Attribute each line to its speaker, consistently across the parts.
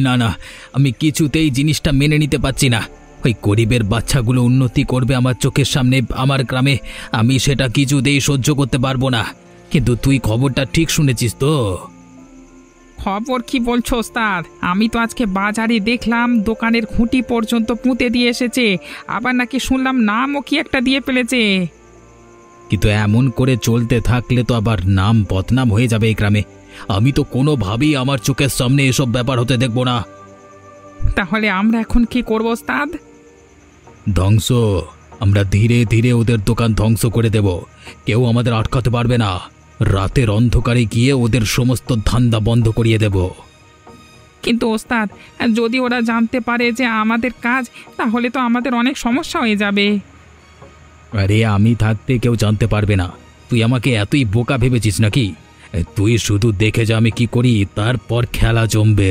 Speaker 1: না না, আমি কিছুতেই জিনিসটা মেনে নিতে পারছি না। ওই গরিবের বাচ্চাগুলো উন্নতি করবে আমার চোখের সামনে, আমার গ্রামে, আমি সেটা কিছুতেই সহ্য করতে পারবো না। কিন্তু তুই খবরটা ঠিক শুনেছিস তো?
Speaker 2: খবর কি বলছো ওস্তাদ? আমি তো আজকে বাজারে দেখলাম দোকানের খুঁটি পর্যন্ত পুঁতে দিয়ে এসেছে, আবার নাকি শুনলাম নামও কি একটা দিয়ে ফেলেছে।
Speaker 1: কিন্তু এমন করে চলতে থাকলে তো আবার নাম বদনাম হয়ে যাবে এই গ্রামে। আমি তো কোনোভাবেই আমার চোখের সামনে এসব ব্যাপার হতে দেখব না।
Speaker 2: তাহলে আমরা এখন কি করব ওস্তাদ?
Speaker 1: ধ্বংস। আমরা ধীরে ধীরে ওদের দোকান ধ্বংস করে দেব। কেউ আমাদের আটকাতে পারবে না। রাতের অন্ধকারে গিয়ে ওদের সমস্ত ধান্দা বন্ধ করিয়ে দেব।
Speaker 2: কিন্তু ওস্তাদ, যদি ওরা জানতে পারে যে আমাদের কাজ, তাহলে তো আমাদের অনেক সমস্যা হয়ে যাবে।
Speaker 1: আরে আমি থাকতে কেউ জানতে পারবে না। তুই আমাকে এতই বোকা ভেবেছিস নাকি? তুই শুধু দেখে যা আমি কি করি, তারপর খেলা জমবে।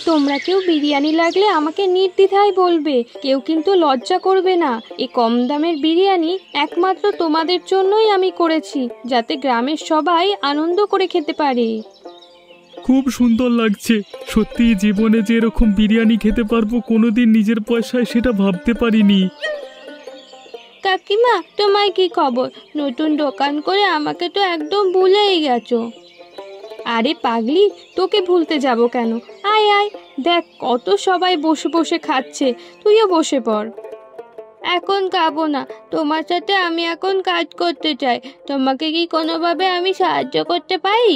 Speaker 3: তোমরা কেউ বিরিয়ানি লাগলে আমাকে নির্দ্বিধায় বলবে, কেউ কিন্তু লজ্জা করবে না। এই কম দামের বিরিয়ানি একমাত্র তোমাদের জন্যই আমি করেছি, যাতে গ্রামের সবাই আনন্দ করে খেতে পারে।
Speaker 4: খুব সুন্দর লাগছে। সত্যি জীবনে যে এরকম বিরিয়ানি খেতে পারবো কোনোদিন নিজের পয়সায়, সেটা ভাবতে পারিনি।
Speaker 3: কাকিমা, তোমার কি খবর? নতুন দোকান করে আমাকে তো একদম ভুলেই গেছো। আরে পাগলি, তোকে ভুলতে যাব কেন? আয় আয়, দেখ কত সবাই বসে বসে খাচ্ছে, তুইও বসে পড়। এখন খাবো না, তোমার সাথে আমি এখন কাজ করতে চাই। তোমাকে কি কোনোভাবে আমি সাহায্য করতে পারি?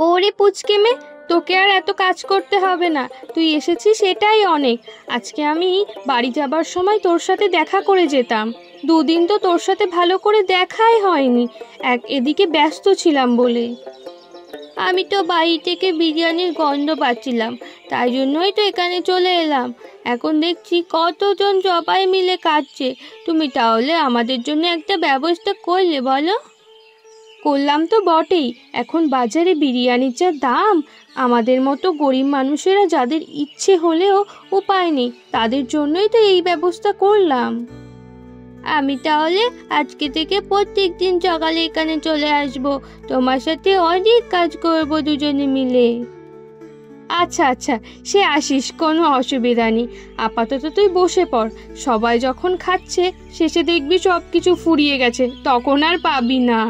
Speaker 3: ওরে পুচকে মে, তোকে আর এত কাজ করতে হবে না, তুই এসেছিস এটাই অনেক। আজকে আমি বাড়ি যাবার সময় তোর সাথে দেখা করে যেতাম। দুদিন তো তোর সাথে ভালো করে দেখাই হয়নি, এদিকে ব্যস্ত ছিলাম বলে। আমি তো বাড়ি থেকে বিরিয়ানির গন্ধ পাচ্ছিলাম, তাই জন্যই তো এখানে চলে এলাম। এখন দেখছি কতজন সবাই মিলে খাচ্ছে। তুমি তাহলে আমাদের জন্য একটা ব্যবস্থা করলে বলো? করলাম তো বটেই। এখন বাজারে বিরিয়ানির যা দাম, আমাদের মতো গরিব মানুষেরা যাদের ইচ্ছে হলেও উপায় নেই, তাদের জন্যই তো এই ব্যবস্থা করলাম। আমি তাহলে আজকে থেকে প্রত্যেক দিন সকালে এখানে চলে আসব, তোমার সাথে অনেক কাজ করব দুজনে মিলে। আচ্ছা আচ্ছা, সে আসিস, কোনো অসুবিধা নেই। আপাতত তুই বসে পড়, সবাই যখন খাচ্ছে শেষে দেখবি সব কিছু ফুরিয়ে গেছে, তখন আর পাবি না।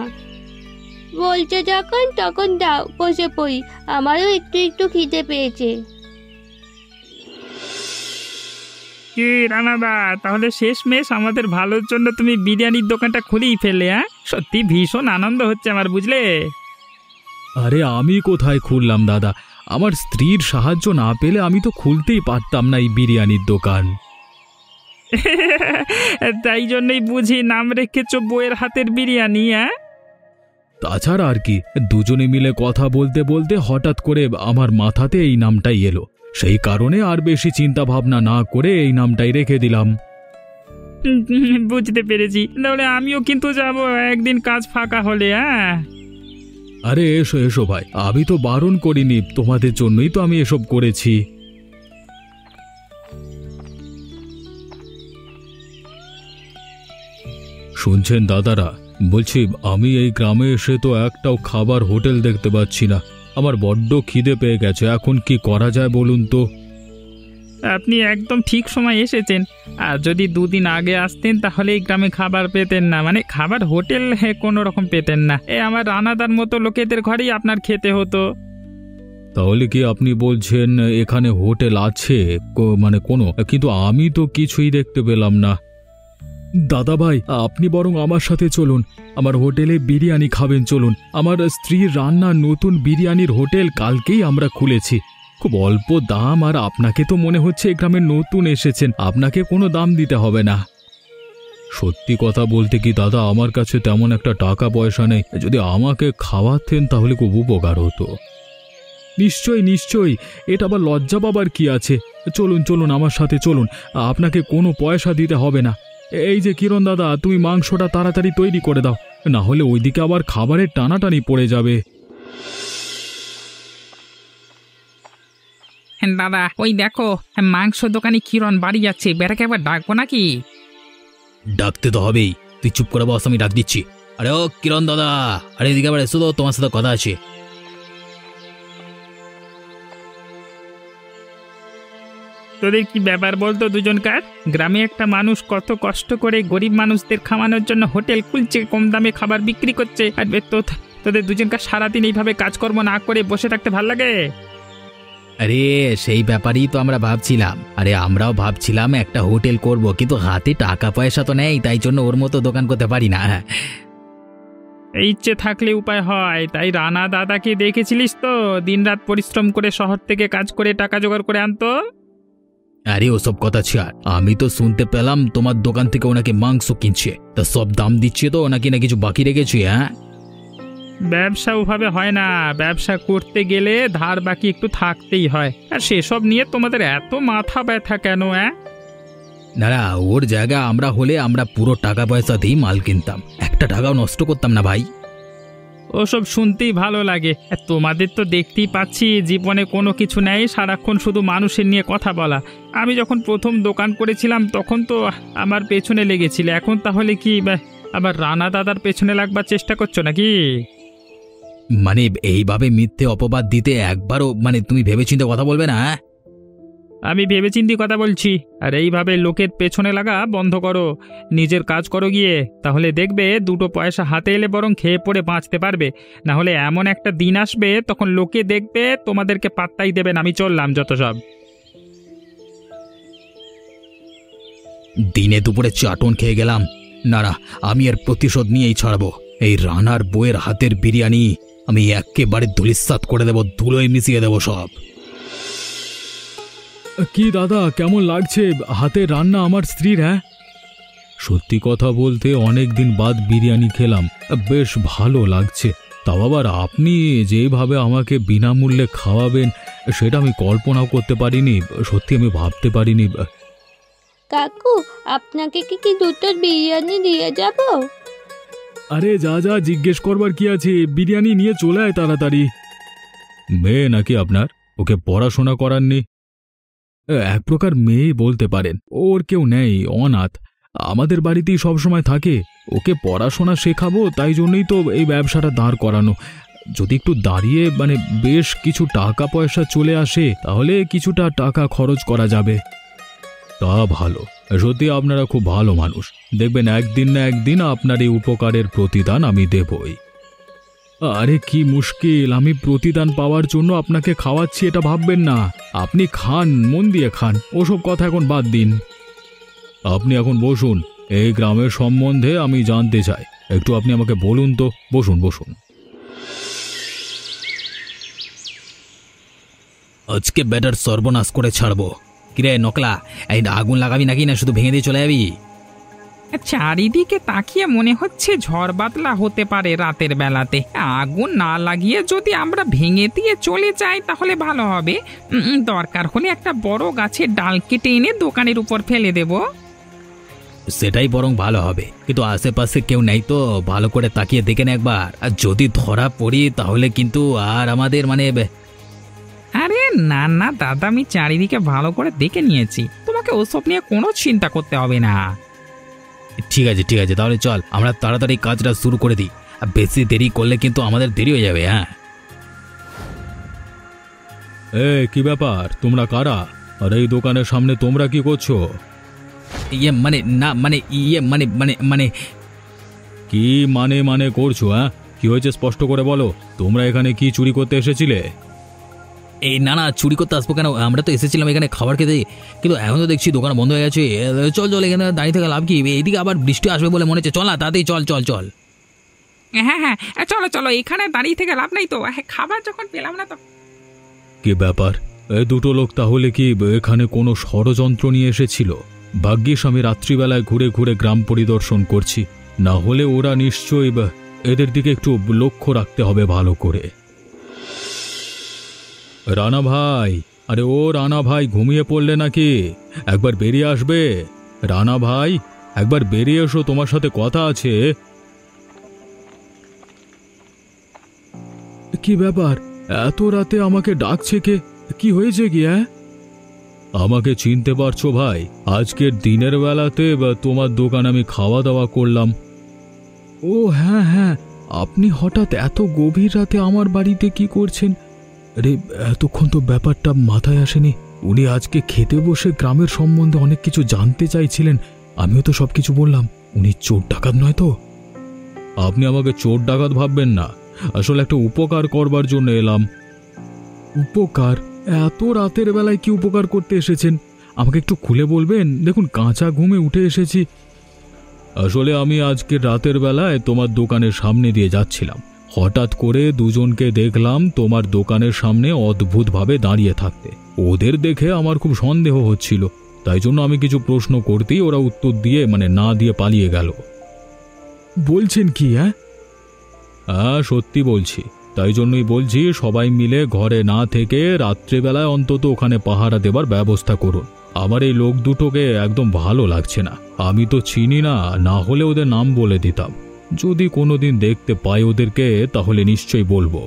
Speaker 3: বলছো যখন তখন দাও, বসে পড়ি, আমারও একটু একটু খিদে পেয়েছে।
Speaker 2: কি রানাদা, তাহলে শেষমেশ আমাদের ভালোর জন্য তুমি বিরিয়ানির দোকানটা খুলেই ফেললে? হ্যাঁ, সত্যি ভীষণ আনন্দ হচ্ছে আমার, বুঝলে?
Speaker 1: আরে আমি কোথায় খুললাম দাদা? আমার স্ত্রীর সাহায্য না পেলে আমি তো খুলতেই পারতাম না এই বিরিয়ানির দোকান।
Speaker 2: তাই জন্যই বুঝি নাম রেখেছো বউয়ের হাতের বিরিয়ানি। হ্যাঁ,
Speaker 1: তাছাড়া আর কি, দুজনে মিলে কথা বলতে বলতে হঠাৎ করে আমার মাথাতে এই নামটাই এলো। সেই কারণে আর বেশি চিন্তা ভাবনা না করে এই নামটাই রেখে দিলাম।
Speaker 2: বুঝতে পেরেছি। তাহলে আমিও কিন্তু যাব একদিন কাজ ফাঁকা হলে। হ্যাঁ,
Speaker 1: আরে এসো এসো ভাই, আমি তো বারণ করিনি, তোমাদের জন্যই তো আমি এসব করেছি। শুনছেন দাদারা, বলছি আমি এই গ্রামে এসে তো একটাও খাবার হোটেল দেখতে পাচ্ছি না। আমার বড্ড খিদে পেয়ে গেছে, এখন কি করা যায় বলুন তো?
Speaker 2: আপনি একদম ঠিক সময় এসেছেন। আর যদি দুদিন আগে আসতেন তাহলে এই গ্রামে খাবার পেতেন না, মানে খাবার হোটেল কোনো রকম পেতেন না। আমার রানাদার মতো লোকেদের ঘরেই আপনার খেতে হতো।
Speaker 1: তাহলে কি আপনি বলছেন এখানে হোটেল আছে মানে কোনো? কিন্তু আমি তো কিছুই দেখতে পেলাম না। দাদা ভাই, আপনি বরং আমার সাথে চলুন, আমার হোটেলে বিরিয়ানি খাবেন চলুন। আমার স্ত্রীর রান্নার নতুন বিরিয়ানির হোটেল কালকেই আমরা খুলেছি। খুব অল্প দাম, আর আপনাকে তো মনে হচ্ছে এই গ্রামে নতুন এসেছেন, আপনাকে কোনো দাম দিতে হবে না। সত্যি কথা বলতে কি দাদা, আমার কাছে তেমন একটা টাকা পয়সা নেই। যদি আমাকে খাওয়াতেন তাহলে খুব উপকার হতো। নিশ্চয়ই নিশ্চয়ই, এটা আবার লজ্জা পাবার কি আছে? চলুন চলুন, আমার সাথে চলুন, আপনাকে কোনো পয়সা দিতে হবে না। এই যে কিরণ দাদা, তুমি মাংসটা তাড়াতাড়ি তৈরি করে দাও, না হলে ওইদিকে আবার খাবারের টানাটানি পড়ে যাবে।
Speaker 2: দাদা, ওই দেখো মাংস দোকানে কিরণ বাড়ি যাচ্ছে, বেটাকে একবার ডাকবো নাকি?
Speaker 1: ডাকতে তো হবেই, তুই চুপ করে বস, আমি ডাক দিচ্ছি। আরে ও কিরণ দাদা, আরে এদিকে আবার এসো তো, তোমার সাথে কথা আছে।
Speaker 2: তোদের কি ব্যাপার বলতো দুজনকার? গ্রামে একটা মানুষ কত কষ্ট করে গরিব মানুষদের খাওয়ানোর জন্য হোটেল খুলছে, কম দামে খাবার বিক্রি করছে, আর তোদের দুজনকার সারাদিন এইভাবে কাজকর্ম না করে বসে থাকতে ভাল লাগে?
Speaker 5: আরে সেই ব্যাপারেই তো আমরা ভাবছিলাম। আরে আমরাও ভাবছিলাম একটা হোটেল করব, কিন্তু হাতে টাকা পয়সা তো নেই, তাই জন্য ওর মতো দোকান করতে পারি না।
Speaker 2: এই ইচ্ছে থাকলে উপায় হয়। তাই রানা দাদাকে দেখেছিলিস তো, দিনরাত পরিশ্রম করে শহর থেকে কাজ করে টাকা জোগাড় করে আনতো।
Speaker 5: আরে ওসব কথা ছাড়, আমি তো শুনতে পেলাম তোমার দোকান থেকে ওনাকে মাংস কিনছে, তা সব দাম দিচ্ছে তো, নাকি না কিছু বাকি রেখেছে? হ্যাঁ,
Speaker 2: ব্যবসা ওভাবে হয় না। ব্যবসা করতে গেলে ধার বাকি একটু থাকতেই হয়, আর সেসব নিয়ে তোমাদের এত মাথা ব্যথা কেন?
Speaker 5: না না, ওর জায়গা আমরা হলে আমরা পুরো টাকা পয়সা দিয়ে মাল কিনতাম, একটা টাকাও নষ্ট করতাম না ভাই।
Speaker 2: ওসব শুনতেই ভালো লাগে। আর তোমাদের তো দেখতেই পাচ্ছি জীবনে কোনো কিছু নেই, সারাক্ষণ শুধু মানুষের নিয়ে কথা বলা। আমি যখন প্রথম দোকান করেছিলাম তখন তো আমার পেছনে লেগেছিলে, এখন তাহলে কি আবার রানা দাদার পেছনে লাগবার চেষ্টা করছো নাকি?
Speaker 5: মানে এইভাবে মিথ্যে অপবাদ দিতে একবারও তুমি ভেবেচিন্তে কথা বলবে না?
Speaker 2: আমি ভেবেচিন্তি কথা বলছি। আর এইভাবে লোকের পেছনে লাগা বন্ধ করো, নিজের কাজ করো গিয়ে, তাহলে দেখবে দুটো পয়সা হাতে এলে বরং খেয়ে পড়ে বাঁচতে পারবে। না হলে এমন একটা দিন আসবে তখন লোকে দেখবে তোমাদেরকে পাত্তাই দেবেন। আমি চললাম যত সব।
Speaker 5: দিনে দুপুরে চাটন খেয়ে গেলাম, না না, আমি এর প্রতিশোধ নিয়েই ছাড়বো। এই রানার বউয়ের হাতের বিরিয়ানি আমি একেবারে ধুলিস্যাৎ করে দেবো, ধুলোয় মিশিয়ে দেবো সব।
Speaker 1: কি দাদা, কেমন লাগছে হাতে রান্না আমার স্ত্রীর? হ্যাঁ, সত্যি কথা বলতে অনেক দিন বাদ বিরিয়ানি খেলাম, বেশ ভালো লাগছে। তাও আবার আপনি যেভাবে আমাকে বিনামূল্যে খাওয়াবেন সেটা আমি কল্পনাও করতে পারিনি, সত্যি আমি ভাবতে পারিনি।
Speaker 3: কাকু, আপনাকে কি দুটো বিরিয়ানি দিয়ে যাব?
Speaker 1: আরে যা যা, জিজ্ঞেস করবার কি আছে, বিরিয়ানি নিয়ে চলে আয় তাড়াতাড়ি। মেয়ে নাকি আপনার? ওকে পড়াশোনা করাননি? এক প্রকার মেয়েই বলতে পারেন, ওর কেউ নেই, অনাথ, আমাদের বাড়িতেই সবসময় থাকে। ওকে পড়াশোনা শেখাবো, তাই জন্যই তো এই ব্যবসাটা দাঁড় করানো। যদি একটু দাঁড়িয়ে বেশ কিছু টাকা পয়সা চলে আসে তাহলে কিছুটা টাকা খরচ করা যাবে। তা ভালো, সত্যি আপনারা খুব ভালো মানুষ। দেখবেন একদিন না একদিন আপনার এই উপকারের প্রতিদান আমি দেবই। আরে কি মুশকিল, আমি প্রতিদান পাওয়ার জন্য আপনাকে খাওয়াচ্ছি এটা ভাববেন না। আপনি খান, মন দিয়ে খান, ওসব কথা এখন বাদ দিন। আপনি এখন বসুন, এই গ্রামের সম্বন্ধে আমি জানতে চাই, একটু আপনি আমাকে বলুন তো। বসুন বসুন।
Speaker 5: আজকে বেটার সর্বনাশ করে ছাড়বো। কিরে নকলা, এই আগুন লাগাবি নাকি না শুধু ভেঙে দিয়ে চলে যাবি?
Speaker 2: চারিদিকে তাকিয়ে মনে হচ্ছে ঝড় বাদলা হতে পারে রাতের বেলাতে। আগুন না লাগিয়ে যদি আমরা ভেঙে দিয়ে চলে যাই তাহলে ভালো হবে। দরকার হলে একটা বড় গাছের ডাল কেটে এনে দোকানের উপর ফেলে দেব।
Speaker 5: সেটাই বরং ভালো হবে, কিন্তু আশেপাশে কেউ নেই তো, ভালো করে তাকিয়ে দেখেন একবার। আর যদি ধরা পড়ি তাহলে কিন্তু আর আমাদের
Speaker 2: আরে না না দাদা, আমি চারিদিকে ভালো করে দেখে নিয়েছি, তোমাকে ওসব নিয়ে কোনো চিন্তা করতে হবে না।
Speaker 5: ঠিক আছে ঠিক আছে, তাহলে চল আমরা তাড়াতাড়ি কাজটা শুরু করে দিই। আর বেশি দেরি করলে কিন্তু আমাদের দেরি হয়ে যাবে। হ্যাঁ,
Speaker 1: কি ব্যাপার, তোমরা কারা? আর এই দোকানের সামনে তোমরা কি করছো? কি মানে করছো? হ্যাঁ, কি হয়েছে স্পষ্ট করে বলো। তোমরা এখানে কি চুরি করতে এসেছিলে?
Speaker 5: এই না না, চুরি করতে আসবো কেন, আমরা তো এসেছিলাম এখানে খাবার খেতে, কিন্তু এখন তো দেখছি দোকান বন্ধ হয়ে গেছে। চল চল, এখানে দাঁড়িয়ে থেকে লাভ কি? এইদিকে আবার বৃষ্টি আসবে বলে মনে হচ্ছে, চল না তাড়াতাড়ি চল চল চল।
Speaker 2: হ্যাঁ হ্যাঁ চলো চলো, এখানে দাঁড়িয়ে থেকে লাভ নাই তো, খাবার যখন পেলাম না তো।
Speaker 1: কি ব্যাপার, এই দুটো লোক তাহলে কি এখানে কোনো ষড়যন্ত্র নিয়ে এসেছিল? ভাগ্যিস আমি রাত্রিবেলায় ঘুরে ঘুরে গ্রাম পরিদর্শন করছি, না হলে ওরা নিশ্চয়ই এদের দিকে একটু লক্ষ্য রাখতে হবে ভালো করে। রানা ভাই, আরে ও রানা ভাই, ঘুমিয়ে পড়লে নাকি? একবার বেরিয়ে আসবে। রানা ভাই, একবার বেরিয়ে এসো, তোমার সাথে কথা আছে। কি ব্যাপার, এত রাতে আমাকে ডাকছে কে? কি হয়েছে কি? আমাকে চিনতে পারছো ভাই? আজকের দিনের বেলাতে তোমার দোকান আমি খাওয়া দাওয়া করলাম। ও হ্যাঁ হ্যাঁ, আপনি হঠাৎ এত গভীর রাতে আমার বাড়িতে কি করছেন? আরে এতক্ষণ তো ব্যাপারটা মাথায় আসেনি। উনি আজকে খেতে বসে গ্রামের সম্বন্ধে অনেক কিছু জানতে চাইছিলেন, আমিও তো সবকিছু বললাম। উনি চোর ডাকাত নয় তো? আপনি আমাকে চোর ডাকাত ভাববেন না, আসলে একটা উপকার করবার জন্য এলাম। উপকার? এত রাতের বেলায় কি উপকার করতে এসেছেন? আমাকে একটু খুলে বলবেন? দেখুন, কাঁচা ঘুমে উঠে এসেছি। আসলে আমি আজকে রাতের বেলায় তোমার দোকানের সামনে দিয়ে যাচ্ছিলাম, হঠাৎ করে দুজনকে দেখলাম তোমার দোকানের সামনে অদ্ভুতভাবে দাঁড়িয়ে থাকতে। ওদের দেখে আমার খুব সন্দেহ হচ্ছিল, তাই জন্য আমি কিছু প্রশ্ন করতেই ওরা উত্তর দিয়ে না দিয়ে পালিয়ে গেল। বলছেন কি? হ্যাঁ, সত্যি বলছি। তাই জন্যই বলছি, সবাই মিলে ঘরে না থেকে রাত্রেবেলায় অন্তত ওখানে পাহারা দেবার ব্যবস্থা করুন। আমার এই লোক দুটোকে একদম ভালো লাগছে না। আমি তো চিনি না, না হলে ওদের নাম বলে দিতাম। যদি কোনোদিন দেখতে পাই ওদেরকে তাহলে নিশ্চয়ই বলবো।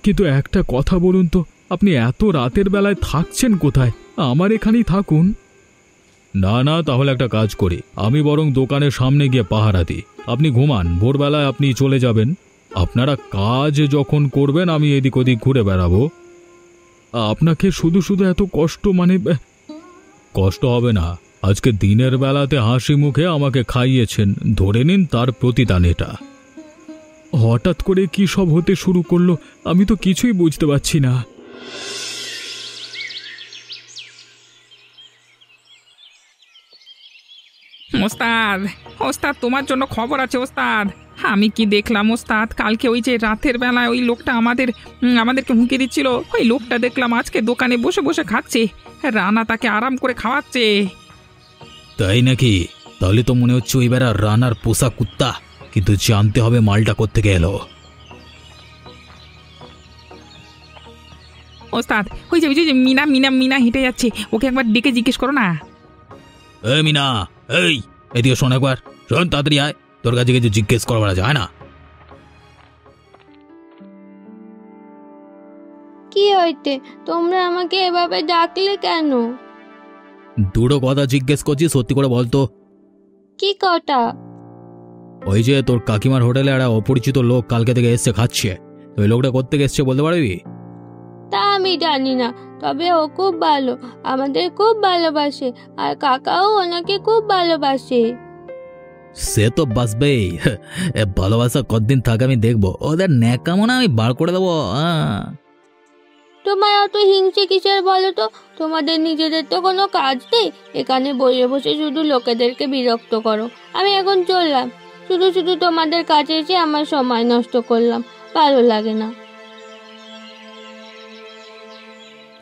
Speaker 1: কিন্তু একটা কথা বলুন তো, আপনি এত রাতের বেলায় থাকছেন কোথায়? আমার এখানেই থাকুন। না না, তাহলে একটা কাজ করি, আমি বরং দোকানের সামনে গিয়ে পাহারা দিই। আপনি ঘুমান, ভোরবেলায় আপনি চলে যাবেন। আপনারা কাজ যখন করবেন আমি এদিক ওদিক ঘুরে বেড়াবো। আপনাকে শুধু শুধু এত কষ্ট? কষ্ট হবে না। আজকে দিনের বেলাতে হাসি মুখে আমাকে খাইয়েছেন, ধরে নিন তার প্রতিদান এটা। হঠাৎ করে কি সব হতে শুরু করলো, আমি তো কিছুই বুঝতে পারছি না।
Speaker 2: ওস্তাদ, ওস্তাদ তোমার জন্য খবর আছে ওস্তাদ। আমি কি দেখলাম ওস্তাদ, কালকে ওই যে রাতের বেলায় ওই লোকটা আমাদেরকে হুমকি দিচ্ছিল, ওই লোকটা দেখলাম আজকে দোকানে বসে বসে খাচ্ছে। রানা তাকে আরাম করে খাওয়াচ্ছে।
Speaker 5: তাই নাকি? তাহলে তো মনে হচ্ছে ওই বেড়া রানার পোষা কুত্তা, কিন্তু জানতে হবে মালটা কোত্থেকে এলো।
Speaker 2: ওস্তাদ, ওই যে মিনা মিনা মিনা হেঁটে যাচ্ছে, ওকে একবার ডেকে জিজ্ঞেস করো না।
Speaker 5: এই মিনা, এই এদিকে শোন একবার, শোন তাড়াতাড়ি আয়, তোর কাছে কিছু জিজ্ঞেস করবার যায় না?
Speaker 3: কি হইতে? তোমরা আমাকে এভাবে ডাকলে কেন?
Speaker 5: দুটো কথা জিজ্ঞেস করছি, সত্যি করে বলতো।
Speaker 3: কি কথা?
Speaker 5: ওই যে তোর কাকিমার হোটেলে একটা অপরিচিত লোক কালকে থেকে এসছে খাচ্ছে, ওই লোকটা কোত্থেকে এসছে বলতে পারবি?
Speaker 3: তা আমি জানি না, তবে ও খুব ভালো, আমাদের খুব ভালোবাসে, আর কাকাও ওনাকে খুব ভালোবাসে।
Speaker 5: সে তো বাসবেই, ভালোবাসা কতদিন থাকে আমি দেখবো, ওদের ন্যাকামোনা আমি বার করে দেবো।
Speaker 3: তোমার অত হিংসে কিসের বলো তো? তোমাদের নিজেদের তো কোনো কাজ নেই, এখানে বসে বসে শুধু লোকেদেরকে বিরক্ত করো। আমি এখন চললাম, শুধু শুধু তোমাদের কাছে এসে আমার সময় নষ্ট করলাম, ভালো লাগে না।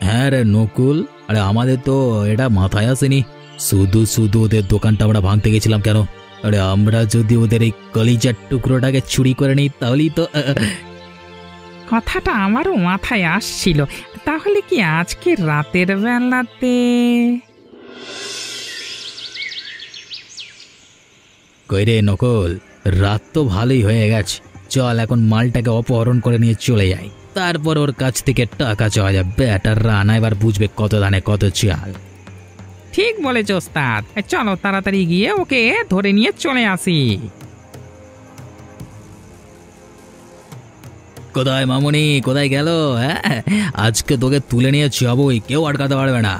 Speaker 5: হ্যাঁ রে নকুল, আরে আমাদের তো এটা মাথায় আসেনি, শুধু শুধু ওদের দোকানটা আমরা ভাঙতে গেছিলাম কেন? আরে আমরা যদি ওদের এই কলিজার টুকরোটাকে চুরি করে নিই তাহলেই তো।
Speaker 2: কথাটা আমারও মাথায় আসছিল, তাহলে কি আজকে রাতের বেলাতে?
Speaker 5: কই রে নকুল, রাত তো ভালোই হয়ে গেছে, চল এখন মালটাকে অপহরণ করে নিয়ে চলে যাই, তারপর ওর কাছ থেকে টাকা চাওয়া যাবে। বেটার রানা এবার বুঝবে কত দানে কত চাল।
Speaker 2: ঠিক বলেছ ওস্তাদ, চলো তাড়াতাড়ি গিয়ে ওকে ধরে নিয়ে চলে আসি।
Speaker 5: কোথায় মামুনি, কোথায় গেল? হ্যাঁ, আজকে তোকে তুলে নিয়ে যাবোই, কেউ আটকাতে পারবে না।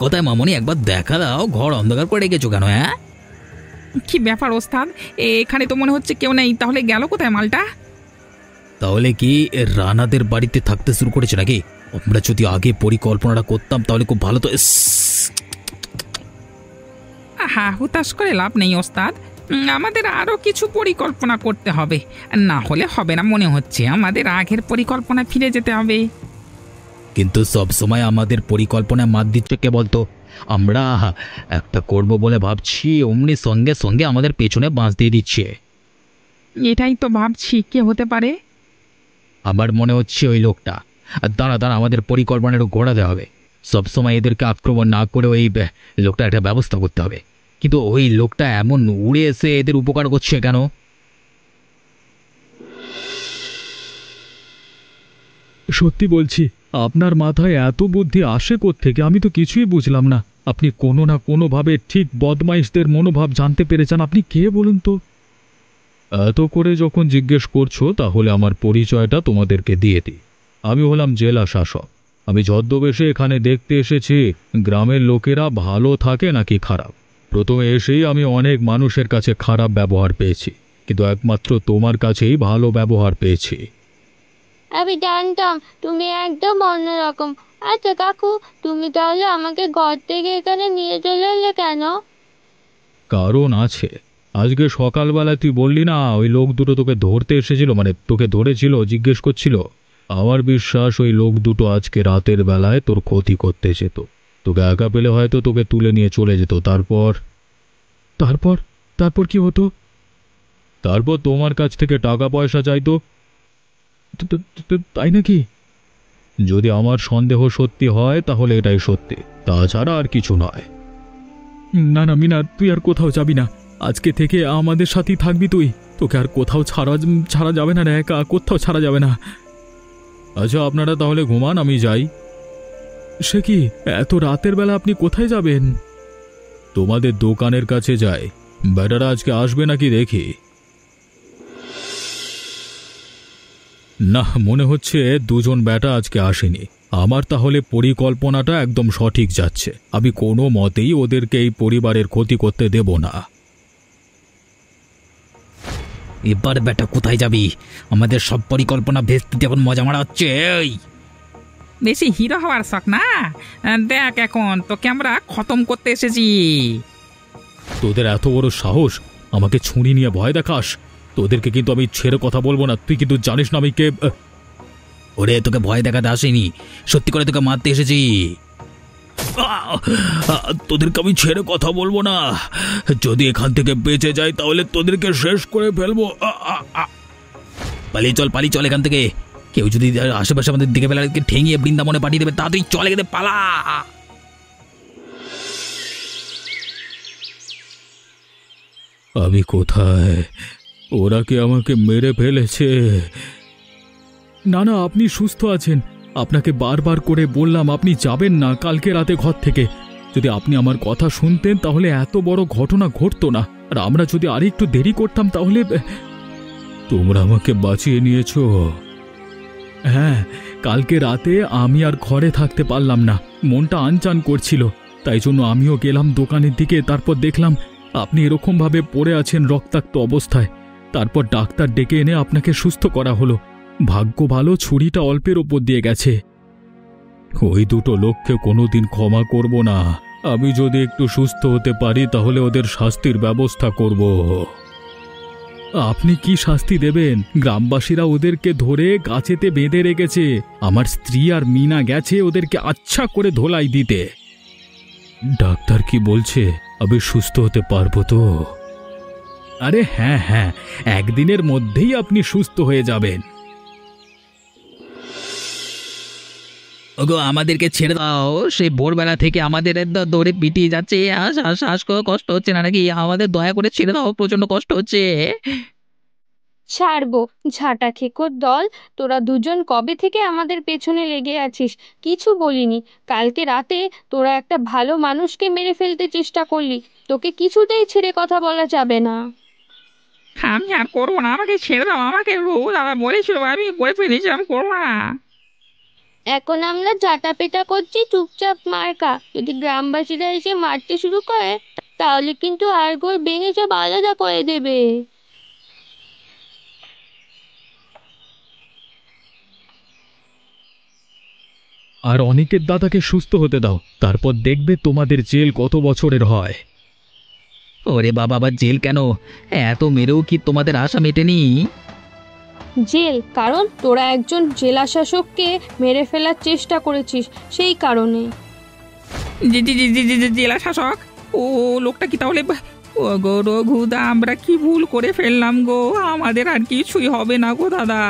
Speaker 5: কোথায় মামুনি, একবার দেখা দাও, ঘর অন্ধকার করে রেখেছো কেন? হ্যাঁ,
Speaker 2: কি ব্যাপার ওস্তাদ, এখানে তো মনে হচ্ছে কেউ নেই, তাহলে গেল কোথায় মালটা?
Speaker 5: তাহলে কি রানাদের বাড়িতে থাকতে শুরু করেছে নাকি? আমরা যদি আগে পরিকল্পনাটা করতাম তাহলে খুব ভালো তো।
Speaker 2: হুতাশ করে লাভ নেই ওস্তাদ, আমাদের আরও কিছু পরিকল্পনা করতে হবে, না হলে হবে না। মনে হচ্ছে আমাদের আগের পরিকল্পনা ফিরে যেতে হবে।
Speaker 5: কিন্তু সব সময় আমাদের পরিকল্পনায় মাত দিচ্ছে কে বলতো? আমরা একটা করব বলে ভাবছি, অমনি সঙ্গে সঙ্গে আমাদের পেছনে বাঁশ দিয়ে দিচ্ছে।
Speaker 2: এটাই তো ভাবছি, কে হতে পারে?
Speaker 5: আমার মনে হচ্ছে ওই লোকটা। দাঁড়া দাঁড়া, আমাদের পরিকল্পনাটা ঘোরাতে হবে। সবসময় এদেরকে আক্রমণ না করে ওই লোকটা একটা ব্যবস্থা করতে হবে। কিন্তু ওই লোকটা এমন উড়ে এসে এদের উপকার করছে কেন?
Speaker 1: সত্যি বলছি, আপনার মাথায় এত বুদ্ধি আসে কোত্থেকে আমি তো কিছুই বুঝলাম না। আপনি কোনো না কোনোভাবে ঠিক বদমাইশদের মনোভাব জানতে পেরেছেন। আপনি কে বলুন তো? এত করে যখন জিজ্ঞেস করছো তাহলে আমার পরিচয়টা তোমাদেরকে দিয়ে দিই। আমি হলাম জেলা শাসক। আমি ছদ্মবেশে এখানে দেখতে এসেছি গ্রামের লোকেরা ভালো থাকে নাকি খারাপ। প্রথমে এসেই আমি অনেক মানুষের কাছে খারাপ ব্যবহার পেয়েছি, কিন্তু একমাত্র তোমার কাছেই ভালো ব্যবহার পেয়েছি।
Speaker 3: আমি জানতাম তুমি একদম অন্যরকম। আচ্ছা কাকু, তুমি তাহলে আমাকে ঘর থেকে এখানে নিয়ে চলে এলে কেন?
Speaker 1: কারণ আছে। আজকে সকালবেলা তুই বললি না ওই লোক দুটো তোকে ধরতে এসেছিল, মানে তোকে ধরেছিল, জিজ্ঞেস করছিল। আমার বিশ্বাস ওই লোক দুটো আজকে রাতের বেলায় তোর ক্ষতি করতে যেত। তোকে একা পেলে হয়তো তোকে তুলে নিয়ে চলে যেত। তারপর তারপর তারপর কি হতো? তারপর তোমার কাছ থেকে টাকা পয়সা চাইতো। তাই নাকি? যদি আমার সন্দেহ সত্যি হয় তাহলে এটাই সত্যি, তাছাড়া আর কিছু নয়।
Speaker 4: না না মিনা, তুই আর কোথাও যাবি না। আজকে থেকে আমাদের সাথেই থাকবি তুই। তোকে আর কোথাও ছাড়া যাবে না রে, একা কোথাও ছাড়া যাবে না।
Speaker 1: আচ্ছা আপনারা তাহলে ঘুমান, আমি যাই।
Speaker 4: সে কি, এত রাতের বেলা আপনি কোথায় যাবেন?
Speaker 1: তোমাদের দোকানের কাছে যাই। বেটারা আজকে আসবে নাকি দেখি। না, মনে হচ্ছে দুজন বেটা আজকে আসেনি। আমার তাহলে পরিকল্পনাটা একদম সঠিক যাচ্ছে। আমি কোনো মতেই ওদেরকে এই পরিবারের ক্ষতি করতে দেব না।
Speaker 5: এবার বেটা কোথায় যাবি? আমাদের সব পরিকল্পনা ভেস্তে এখন মজা মারা হচ্ছে।
Speaker 2: বেশি হিরো হওয়ার শখ না? দেখ এখন তোকে আমরা খতম করতে এসেছি।
Speaker 1: তোদের এত বড় সাহস, আমাকে ছুরি নিয়ে ভয় দেখাস? তোদেরকে কিন্তু আমি ছেড়ে কথা বলবো না। তুই কিন্তু জানিস না আমি কে।
Speaker 5: ওরে, তোকে ভয় দেখাতে আসেনি, সত্যি করে তোকে মারতে এসেছি।
Speaker 1: তোদেরকে আমি ছেড়ে কথা বলবো না। যদি এখান থেকে বেঁচে যাই তাহলে তোদেরকে শেষ করে ফেলবো।
Speaker 5: পালিয়ে চল এখান থেকে। কেউ যদি আশেপাশে আমাদের দিকে ফেলে ঠেঙিয়ে বৃন্দাবনে পাঠিয়ে দেবে। তাড়াতাড়ি চলে গেলে পালা।
Speaker 1: আমি কোথায়? ওরা কি আমাকে মেরে ফেলেছে?
Speaker 4: না না, আপনি সুস্থ আছেন। আপনাকে বারবার করে বললাম আপনি যাবেন না কালকে রাতে ঘর থেকে। যদি আপনি আমার কথা শুনতেন তাহলে এত বড় ঘটনা ঘটতো না। আর আমরা যদি আরেকটু দেরি করতাম তাহলে।
Speaker 1: তোমরা আমাকে বাঁচিয়ে নিয়েছো।
Speaker 4: হ্যাঁ, কালকে রাতে আমি আর ঘরে থাকতে পারলাম না, মনটা আনচান করছিল। তাই জন্য আমিও গেলাম দোকানের দিকে। তারপর দেখলাম আপনি এরকমভাবে পড়ে আছেন রক্তাক্ত অবস্থায়। তারপর ডাক্তার ডেকে এনে আপনাকে সুস্থ করা হলো। ভাগ্য ভালো, ছুরিটা অল্পের ওপর দিয়ে গেছে।
Speaker 1: ওই দুটো লোককে কোনোদিন ক্ষমা করব না। আমি যদি একটু সুস্থ হতে পারি তাহলে ওদের শাস্তির ব্যবস্থা করব।
Speaker 4: আপনি কি শাস্তি দেবেন? গ্রামবাসীরা ওদেরকে ধরে গাছেতে বেঁধে রেখেছে। আমার স্ত্রী আর মিনা গেছে ওদেরকে আচ্ছা করে ধোলাই দিতে।
Speaker 1: ডাক্তার কি বলছে? আমি সুস্থ হতে পারবো তো?
Speaker 4: আরে হ্যাঁ হ্যাঁ, একদিনের মধ্যেই আপনি সুস্থ হয়ে যাবেন।
Speaker 5: ওগো, আমাদেরকে ছেড়ে দাও। সেই ভোরবেলা থেকে আমাদের দৌড়ে পিটিয়ে যাচ্ছে। শ্বাস কষ্ট হচ্ছে না নাকি? আমাদের দয়া করে ছেড়ে দাও, প্রচন্ড কষ্ট হচ্ছে।
Speaker 3: ছাড়বো? ঝাঁটা খেকোর দল, তোরা দুজন কবে থেকে আমাদের পেছনে লেগে আছিস? কিছু বলিনি। কালকে রাতে তোরা একটা ভালো মানুষকে মেরে ফেলতে চেষ্টা করলি। তোকে কিছুতেই ছেড়ে কথা বলা যাবে না।
Speaker 2: আমি আর করবো না, আমাকে ছেড়ে দাও। আমাকে রোজ আবার বলেছিল, আমি করে ফেলেছি, আমি করবো না।
Speaker 3: এখন আমরা ঝাঁটাপেটা করছি, চুপচাপ মার খা। যদি গ্রামবাসীরা এসে মারতে শুরু করে তাহলে কিন্তু হাড়গোড় ভেঙে সব আলাদা করে দেবে।
Speaker 4: আর অনিকের দাদাকে সুস্থ হতে দাও, তারপর দেখবে তোমাদের জেল কত বছরের হয়।
Speaker 5: ওরে বাবা, আবার জেল কেন? এত মেরেও কি তোমাদের আশা মেটেনি?
Speaker 3: জেল কারণ তোরা একজন জেলা শাসককে মেরে ফেলার চেষ্টা করেছিস, সেই কারণে।
Speaker 2: জেলা শাসক? ও লোকটা কি তাহলে? ও গো রঘুদা, আমরা কি ভুল করে ফেললাম গো? আমাদের আর কিছুই হবে না গো দাদা।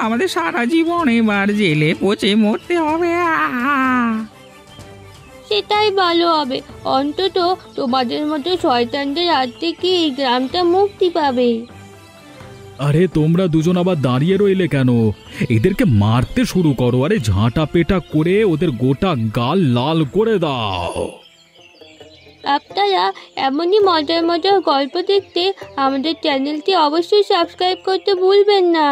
Speaker 2: আমাদের সারা জীবন এবার জেলে পচে মরতে হবে।
Speaker 3: সেটাই ভালো হবে। অন্তত তোমাদের মতো শয়তানদের হাত থেকে এই গ্রামটা মুক্তি পাবে।
Speaker 4: আরে তোমরা দুজন আবার দাঁড়িয়ে রইলে কেন? এদেরকে মারতে শুরু করো। আরে ঝাঁটা পেটা করে ওদের গোটা গাল লাল করে দাও।
Speaker 3: আপনারা এমনই মজার মজার গল্প দেখতে আমাদের চ্যানেলটি অবশ্যই সাবস্ক্রাইব করতে ভুলবেন না।